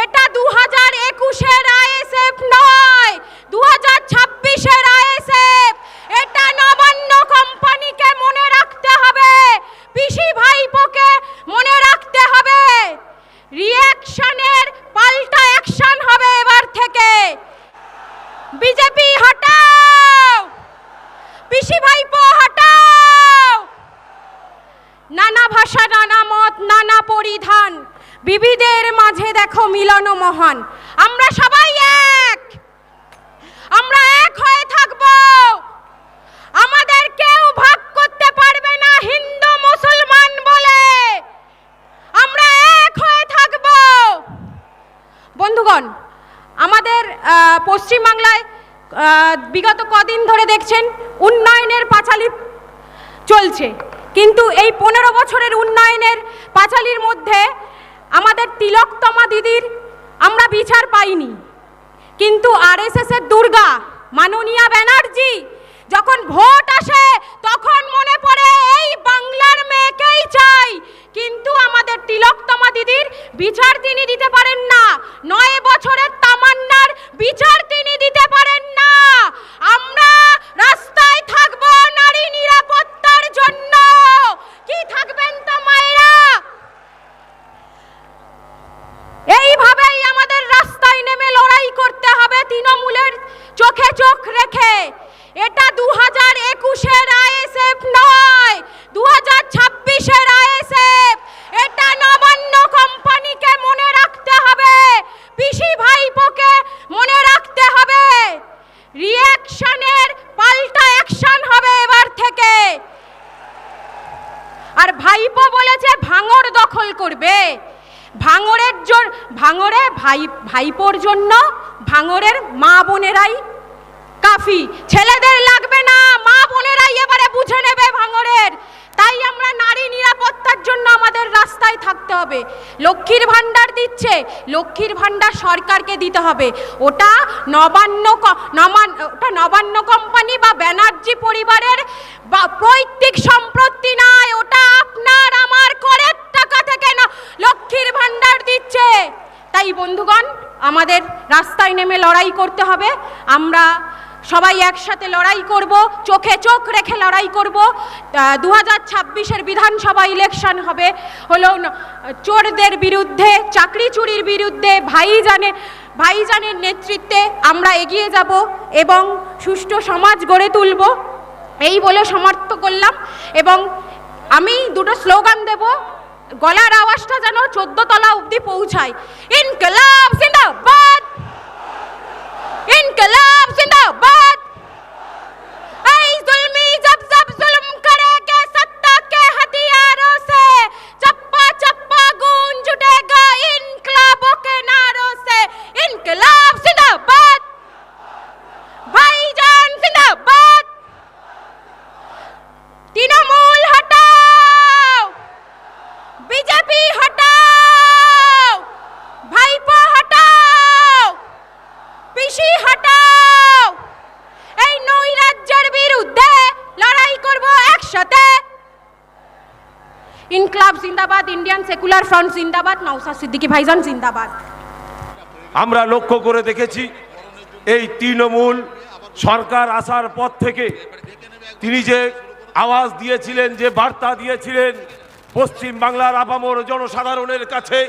এটা 2021-এর আইএসএফ নয়, 2026-এর আইএসএফ। এটা নবান্ন কোম্পানিকে মনে রাখতে হবে, পিসি ভাইপোকে মনে রাখতে হবে। রিঅ্যাকশনের পাল্টা অ্যাকশন হবে এবার থেকে। বিজেপি হটাও, পিসি ভাইপো হটাও। নানা ভাষা, নানা মত, নানা পরিধান, বিবিধের মাঝে দেখো মিলন মহান। আমরা সবাই এক, আমরা এক হয়ে থাকব। আমাদের কেউ ভাগ করতে পারবে না হিন্দু মুসলমান বলে। আমরা এক হয়ে থাকব। বন্ধুগণ, আমাদের পশ্চিমবাংলায় বিগত কদিন ধরে দেখছেন উন্নয়নের পাঁচালী চলছে, কিন্তু এই 15 বছরের উন্নয়নের পাঁচালীর মধ্যে আমাদের তিলকতমা দিদির আমরা বিচার পাইনি। কিন্তু আরএসএসের দুর্গা মাননীয়া ব্যানার্জি যখন ভোট আসে তখন মনে পড়ে এই বাংলার মেয়েকেই চাই, কিন্তু আমাদের তিলকতমা দিদির বিচার তিনি দিতে পারেন না। 9 বছরের তামান্নার বিচার তিনি দিতে পারেন না। আমরা রাস্তায় থাকব নারী নিরাপত্তার জন্য। কি থাকবেন তো মায়েরা? এইভাবেই আমাদের রাস্তায় নেমে লড়াই করতে হবে তৃণমূলের চোখে চোখ রেখে। এটা 2021-এর আইএসএফ নয়, 2026-এর আইএসএফ। এটা নবান্ন কোম্পানিকে মনে রাখতে হবে, পিসি ভাইপোকে মনে রাখতে হবে। রিঅ্যাকশনের পাল্টা অ্যাকশন হবে এবার থেকে। আর ভাইপো বলেছে ভাঙড় দখল করবে। ভাইপোর জন্য ভাঙড়ের মা বোনেরাই কাফি, ছেলেদের লাগবে না, মা বোনেরাই এবারে বুঝে নেবে ভাঙড়ের। তাই আমরা নারী নিরাপত্তার জন্য আমাদের রাস্তায় থাকতে হবে। লক্ষ্মীর ভান্ডার দিচ্ছে, লক্ষ্মীর ভান্ডার সরকারকে দিতে হবে। ওটা নবান্ন কোম্পানি বা ব্যানার্জি পরিবারের পৈতৃক সম্পত্তি নয়, ওটা আপনার আমার করের টাকা থেকে না লক্ষ্মীর ভান্ডার দিচ্ছে। তাই বন্ধুগণ, আমাদের রাস্তায় নেমে লড়াই করতে হবে। আমরা সবাই একসাথে লড়াই করব, চোখে চোখ রেখে লড়াই করব। 2026-এর বিধানসভা ইলেকশন হবে হলো চোরদের বিরুদ্ধে, চাকরি চুরির বিরুদ্ধে। ভাইজানের নেতৃত্বে আমরা এগিয়ে যাব এবং সুষ্ঠু সমাজ গড়ে তুলব, এই বলে সমর্থ করলাম। এবং আমি দুটো স্লোগান দেব, গলার আওয়াজটা যেন 14 তলা অবধি পৌঁছায়। ইনকলাব জিন্দাবাদ, ইনকলাব জিন্দাবাদ। ऐ जुल्मी जब जब जुल्म करेंगे सत्ता के हथियारों से, चप्पा चप्पा गूंज उठेगा इनकलाबों के नारों से। इनकलाब जिंदाबाद, भाईजान जिंदाबाद। तृणमूल हटाओ, बीजेपी हटाओ, भाईपो हटाओ, পিসি হটাও। এই নৈরাজ্যের বিরুদ্ধে লড়াই করব একসাথে। ইনকলাব জিন্দাবাদ, ইন্ডিয়ান সেকুলার ফ্রন্ট জিন্দাবাদ, নওশাদ সিদ্দিকী ভাইজান জিন্দাবাদ। আমরা লক্ষ্য করে দেখেছি এই তৃণমূল সরকার আসার পর থেকে তিনি যে আওয়াজ দিয়েছিলেন, যে বার্তা দিয়েছিলেন পশ্চিম বাংলার আপামর জনসাধারণের কাছে,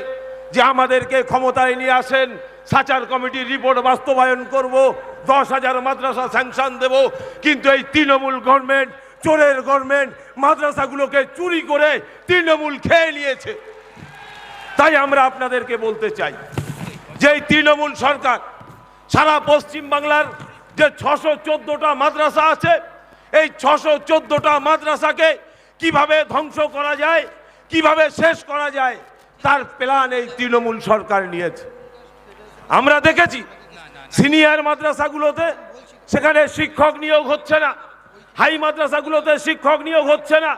যে আমাদেরকে ক্ষমতায় নিয়ে আসেন, সাচার কমিটির রিপোর্ট বাস্তবায়ন করব, 10,000 মাদ্রাসা স্যাংশন দেব। কিন্তু এই তৃণমূল গভর্নমেন্ট, চোরের গভর্নমেন্ট, মাদ্রাসাগুলোকে চুরি করে তৃণমূল খেয়ে নিয়েছে। তাই আমরা আপনাদেরকে বলতে চাই যে এই তৃণমূল সরকার সারা পশ্চিম বাংলার যে 614টা মাদ্রাসা আছে, এই 614টা মাদ্রাসাকে কিভাবে ধ্বংস করা যায়, কিভাবে শেষ করা যায়, তার প্ল্যান এই তৃণমূল সরকার নিয়েছে। আমরা দেখেছি সিনিয়র মাদ্রাসাগুলোতে সেখানে শিক্ষক নিয়োগ হচ্ছে না, হাই মাদ্রাসাগুলোতে শিক্ষক নিয়োগ হচ্ছে না।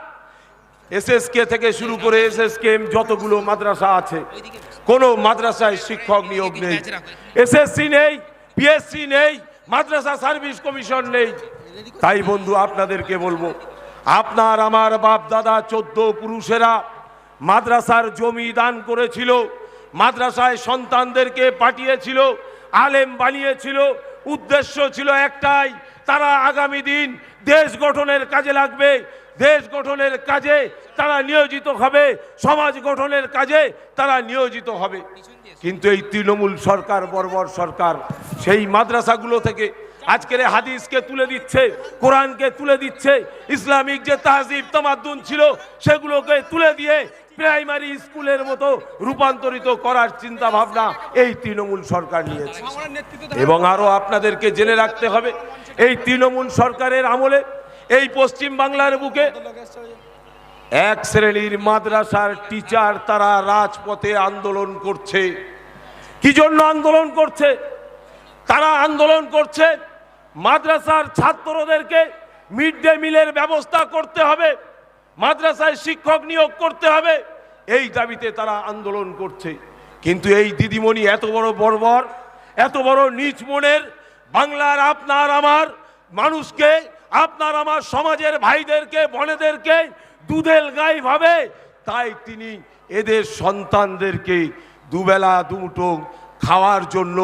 এসএসকে থেকে শুরু করে এসএসকেএম যতগুলো মাদ্রাসা আছে, কোনো মাদ্রাসায় শিক্ষক নিয়োগ নেই। এসএসসি নেই, পিএসসি নেই, মাদ্রাসা সার্ভিস কমিশন নেই। তাই বন্ধু, আপনাদেরকে বলবো, আপনার আমার বাপ দাদা 14 পুরুষেরা মাদ্রাসার জমি দান করেছিল, মাদ্রাসায় সন্তানদেরকে পাঠিয়েছিল, আলেম বানিয়েছিল। উদ্দেশ্য ছিল একটাই, তারা আগামী দিন দেশ গঠনের কাজে লাগবে, দেশ গঠনের কাজে তারা নিয়োজিত হবে, সমাজ গঠনের কাজে তারা নিয়োজিত হবে। কিন্তু এই তৃণমূল সরকার, বর্বর সরকার, সেই মাদ্রাসাগুলো থেকে আজকের হাদিসকে তুলে দিচ্ছে, কোরআনকে তুলে দিচ্ছে, ইসলামিক যে তাহজিব তামাদ্দুন ছিল সেগুলোকে তুলে দিয়ে প্রাইমারি স্কুলের মতো রূপান্তরিত করার চিন্তা ভাবনা এই তৃণমূল সরকার নিয়েছে। এবং আরো আপনাদেরকে জেনে রাখতে হবে, এই তৃণমূল সরকারের আমলে এই পশ্চিম বাংলার বুকে এক শ্রেণীর মাদ্রাসার টিচার তারা রাজপথে আন্দোলন করছে। কি জন্য আন্দোলন করছে? তারা আন্দোলন করছে মাদ্রাসার ছাত্রদেরকে মিড ডে মিলের ব্যবস্থা করতে হবে, মাদ্রাসায় শিক্ষক নিয়োগ করতে হবে, এই দাবিতে তারা আন্দোলন করছে। কিন্তু এই দিদিমণি এত বড় বর্বর, এত বড় নীচ মনের, বাংলার আপনার আমার মানুষকে, আপনার আমার সমাজের ভাইদেরকে, বোনেদেরকে দুধেল গাই ভাবে, তাই তিনি এদের সন্তানদেরকে দুবেলা দুমুঠো খাওয়ার জন্য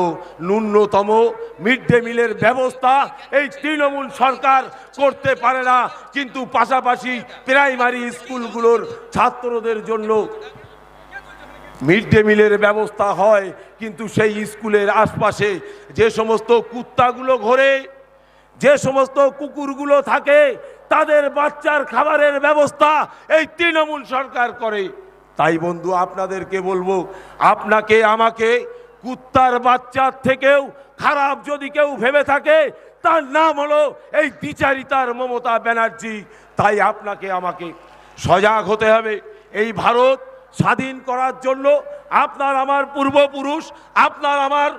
ন্যূনতম মিড ডে মিলের ব্যবস্থা এই তৃণমূল সরকার করতে পারে না। কিন্তু পাশাপাশি প্রাইমারি স্কুলগুলোর ছাত্রদের জন্য মিড ডে মিলের ব্যবস্থা হয়, কিন্তু সেই স্কুলের আশপাশে যে সমস্ত কুত্তাগুলো ঘোরে, যে সমস্ত কুকুরগুলো থাকে, তাদের বাচ্চার খাবারের ব্যবস্থা এই তৃণমূল সরকার করে। তাই বন্ধু, আপনাদেরকে বলবো, আপনাকে আমাকে কুত্তার বাচ্চার থেকেও খারাপ যদি কেউ ভেবে থাকে, তার নাম হলো এই দ্বিচারিতার মমতা ব্যানার্জি। তাই আপনাকে আমাকে সজাগ হতে হবে। এই ভারত স্বাধীন করার জন্য আপনার আমার পূর্বপুরুষ, আপনার আমার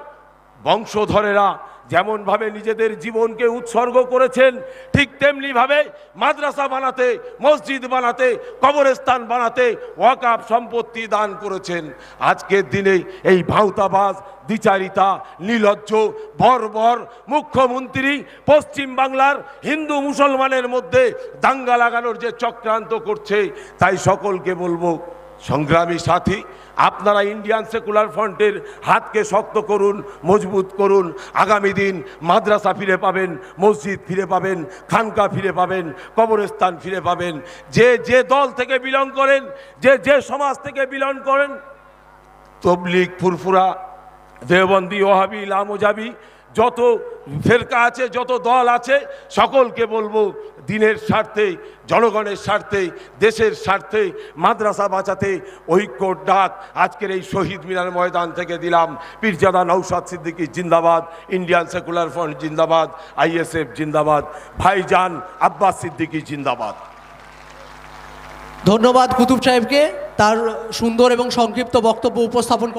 বংশধরেরা যেমনভাবে নিজেদের জীবনকে উৎসর্গ করেছেন, ঠিক তেমনিভাবে মাদ্রাসা বানাতে, মসজিদ বানাতে, কবরস্থান বানাতে ওয়াকফ সম্পত্তি দান করেছেন। আজকের দিনে এই ভাঁওতাবাজ, দ্বিচারিতা, নির্লজ্জ, বর্বর মুখ্যমন্ত্রী পশ্চিম বাংলার হিন্দু মুসলমানের মধ্যে দাঙ্গা লাগানোর যে চক্রান্ত করছে, তাই সকলকে বলবো, সংগ্রামী সাথী, আপনারা ইন্ডিয়ান সেকুলার ফ্রন্টের হাতকে শক্ত করুন, মজবুত করুন। আগামী দিন মাদ্রাসা ফিরে পাবেন, মসজিদ ফিরে পাবেন, খানকা ফিরে পাবেন, কবরস্থান ফিরে পাবেন। যে যে দল থেকে বিলং করেন, যে যে সমাজ থেকে বিলং করেন, তবলিগ, ফুরফুরা, দেওবন্দি, ওহাবি, লামোজাবি, যত ফেরকা আছে, যত দল আছে, সকলকে বলবো, দিনের স্বার্থে, জনগণের স্বার্থে, দেশের স্বার্থে মাদ্রাসা বাঁচাতে ঐক্যর ডাক আজকের এই শহীদ মিনার ময়দান থেকে দিলাম। পীরজাদা নওশাদ সিদ্দিকী জিন্দাবাদ, ইন্ডিয়ান সেকুলার ফ্রন্ট জিন্দাবাদ, ISF জিন্দাবাদ, ভাইজান আব্বাস সিদ্দিকী জিন্দাবাদ। ধন্যবাদ কুতুব সাহেবকে তার সুন্দর এবং সংক্ষিপ্ত বক্তব্য উপস্থাপন